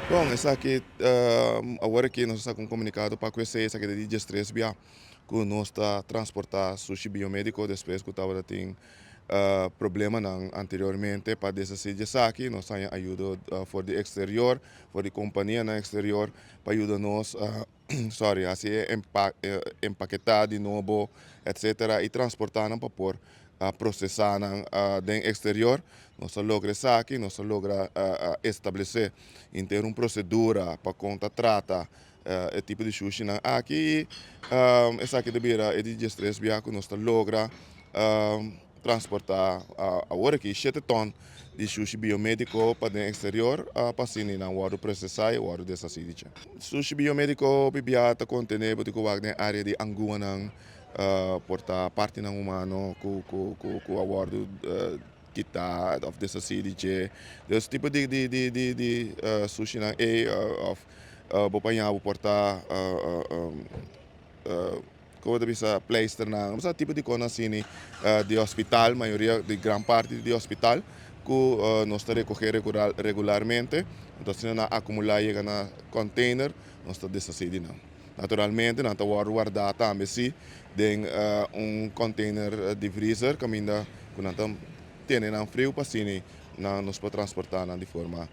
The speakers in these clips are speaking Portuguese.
Bom, essa aqui, agora que nós estamos comunicado para conhecer essa aqui de dia 3 bia, que nós está transportar sushi biomédico depois que estava tem problema anteriormente para decidir essa aqui, nós temos ajuda for the exterior, for the companhia na exterior, para ajudar nós sorry, assim empaquetar de novo, etc. e transportar para por processar dentro exterior, nós logra isso aqui, nós logra estabelecer ter uma procedura para conta trata o tipo de sushi aqui, essa aqui é de estresse que nós logra transportar agora aqui 7 ton de sushi biomédico para o exterior para sim na hora processar e hora dessa cidade. Sushi biomédico bibiata contém na área de anguanang porta parte ng humano ku award kita of dessa cidade. Dus tipo de sushi na of bopanhau porta como bisa pleister na mas tipo de coisa assim de hospital, maioria de gran parte de hospital que nós está recoger regularmente, então se não acumular chega na container, nós está decidir não. Naturalmente, nós está guardar também se tem container de freezer que ainda quando nós tem na frio para sim, nós podemos transportar de forma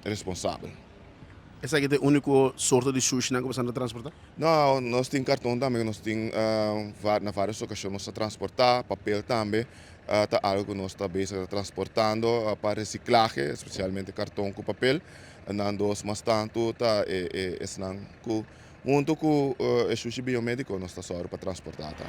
responsável. Essa aqui é o único sorte de sushi que você anda a transportar? Não, nós temos cartão também, nós temos na várias ocasiões nós transportar, papel também, tá algo que nós estamos transportando para reciclagem, especialmente cartão com papel, nós mas tanto tá é junto com o sushi biomédico nós está só para transportar. Tá.